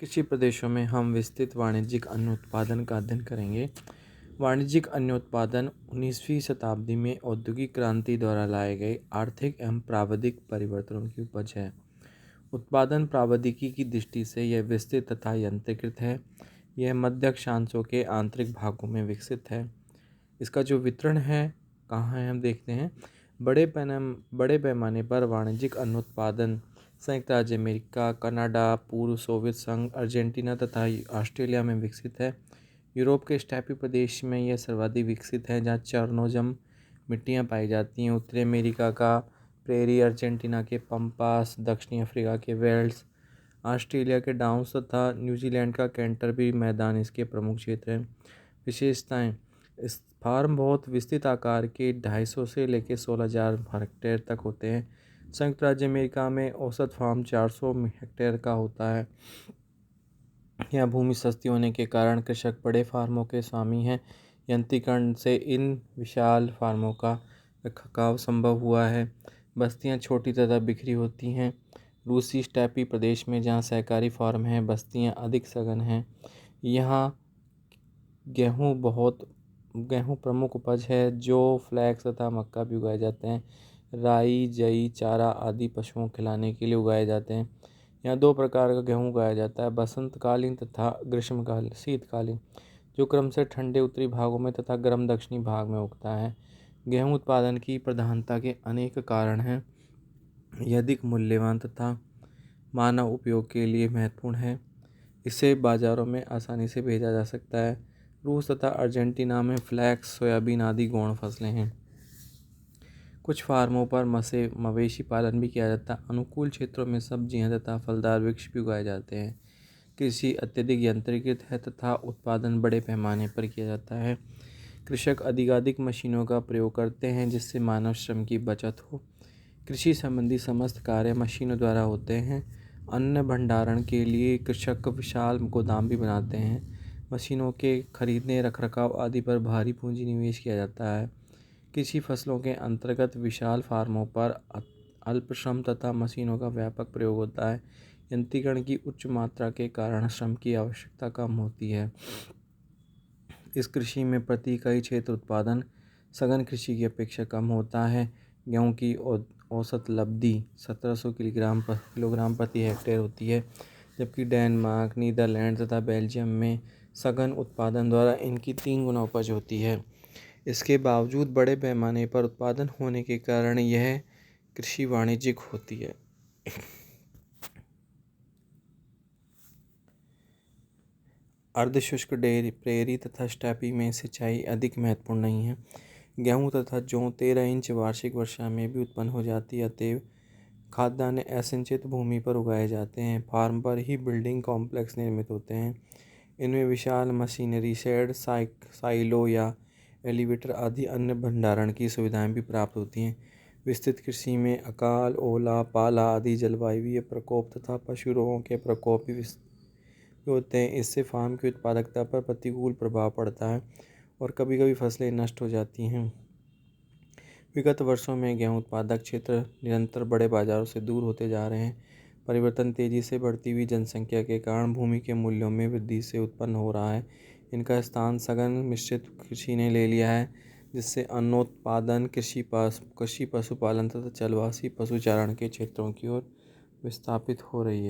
कृषि प्रदेशों में हम विस्तृत वाणिज्यिक अन्न उत्पादन का अध्ययन करेंगे। वाणिज्यिक अन्न उत्पादन 19वीं शताब्दी में औद्योगिक क्रांति द्वारा लाए गए आर्थिक एवं प्राविधिक परिवर्तनों की उपज है। उत्पादन प्रौद्योगिकी की दृष्टि से यह विस्तृत तथा यंत्रीकृत है। यह मध्य अक्षांशों के आंतरिक भागों में विकसित है। इसका जो वितरण है कहाँ है हम देखते हैं। बड़े पैमाने पर वाणिज्यिक अन्न उत्पादन संयुक्त राज्य अमेरिका, कनाडा, पूर्व सोवियत संघ, अर्जेंटीना तथा ऑस्ट्रेलिया में विकसित है। यूरोप के स्टेपी प्रदेश में यह सर्वाधिक विकसित है, जहाँ चरनोजम मिट्टियाँ पाई जाती हैं। उत्तरी अमेरिका का प्रेरी, अर्जेंटीना के पंपास, दक्षिणी अफ्रीका के वेल्स, ऑस्ट्रेलिया के डाउन्स तथा न्यूजीलैंड का कैंटरबरी मैदान इसके प्रमुख क्षेत्र हैं। विशेषताएं: इस फार्म बहुत विस्तृत आकार के 250 से लेकर 16,000 हेक्टेयर तक होते हैं। संयुक्त राज्य अमेरिका में औसत फार्म 400 हेक्टेयर का होता है। यहाँ भूमि सस्ती होने के कारण कृषक बड़े फार्मों के स्वामी हैं। यंत्रीकरण से इन विशाल फार्मों का रखरखाव संभव हुआ है। बस्तियाँ छोटी तथा बिखरी होती हैं। रूसी स्टेपी प्रदेश में जहाँ सहकारी फार्म हैं, बस्तियाँ अधिक सघन हैं। यहाँ गेहूँ प्रमुख उपज है, जो फ्लैक्स तथा मक्का भी उगाए जाते हैं। राई, जई, चारा आदि पशुओं को खिलाने के लिए उगाए जाते हैं। यहाँ दो प्रकार का गेहूँ उगाया जाता है, बसंतकालीन तथा ग्रीष्मकालीन शीतकालीन, जो क्रम से ठंडे उत्तरी भागों में तथा गर्म दक्षिणी भाग में उगता है। गेहूँ उत्पादन की प्रधानता के अनेक कारण हैं। यह अधिक मूल्यवान तथा मानव उपयोग के लिए महत्वपूर्ण है। इसे बाज़ारों में आसानी से भेजा जा सकता है। रूस तथा अर्जेंटीना में फ्लैक्स, सोयाबीन आदि गौण फसलें हैं। कुछ फार्मों पर मवेशी पालन भी किया जाता है। अनुकूल क्षेत्रों में सब्जियां तथा फलदार वृक्ष भी उगाए जाते हैं। कृषि अत्यधिक यंत्रीकृत है तथा उत्पादन बड़े पैमाने पर किया जाता है। कृषक अधिकाधिक मशीनों का प्रयोग करते हैं, जिससे मानव श्रम की बचत हो। कृषि संबंधी समस्त कार्य मशीनों द्वारा होते हैं। अन्न भंडारण के लिए कृषक विशाल गोदाम भी बनाते हैं। मशीनों के खरीदने, रखरखाव आदि पर भारी पूंजी निवेश किया जाता है। कृषि फसलों के अंतर्गत विशाल फार्मों पर अल्प श्रम तथा मशीनों का व्यापक प्रयोग होता है। यंत्रीकरण की उच्च मात्रा के कारण श्रम की आवश्यकता कम होती है। इस कृषि में प्रति इकाई क्षेत्र उत्पादन सघन कृषि की अपेक्षा कम होता है। गेहूँ की औसत लब्धि 1700 किलोग्राम प्रति हेक्टेयर होती है, जबकि डेनमार्क, नीदरलैंड तथा बेल्जियम में सघन उत्पादन द्वारा इनकी 3 गुना उपज होती है। इसके बावजूद बड़े पैमाने पर उत्पादन होने के कारण यह कृषि वाणिज्यिक होती है। अर्धशुष्क प्रेरी तथा स्टेपी में सिंचाई अधिक महत्वपूर्ण नहीं है। गेहूँ तथा जौ 13 इंच वार्षिक वर्षा में भी उत्पन्न हो जाती है, अतएव खाद्यान्न असिंचित भूमि पर उगाए जाते हैं। फार्म पर ही बिल्डिंग कॉम्प्लेक्स निर्मित होते हैं। इनमें विशाल मशीनरी शेड, साइलो या एलिवेटर आदि अन्य भंडारण की सुविधाएं भी प्राप्त होती हैं। विस्तृत कृषि में अकाल, ओला, पाला आदि जलवायु प्रकोप तथा पशु रोगों के प्रकोप भी होते हैं। इससे फार्म की उत्पादकता पर प्रतिकूल प्रभाव पड़ता है और कभी कभी फसलें नष्ट हो जाती हैं। विगत वर्षों में गेहूं उत्पादक क्षेत्र निरंतर बड़े बाजारों से दूर होते जा रहे हैं। परिवर्तन तेजी से बढ़ती हुई जनसंख्या के कारण भूमि के मूल्यों में वृद्धि से उत्पन्न हो रहा है। इनका स्थान सघन मिश्रित कृषि ने ले लिया है, जिससे अन्नोत्पादन कृषि पशुपालन तथा जलवासी पशुचारण के क्षेत्रों की ओर विस्थापित हो रही है।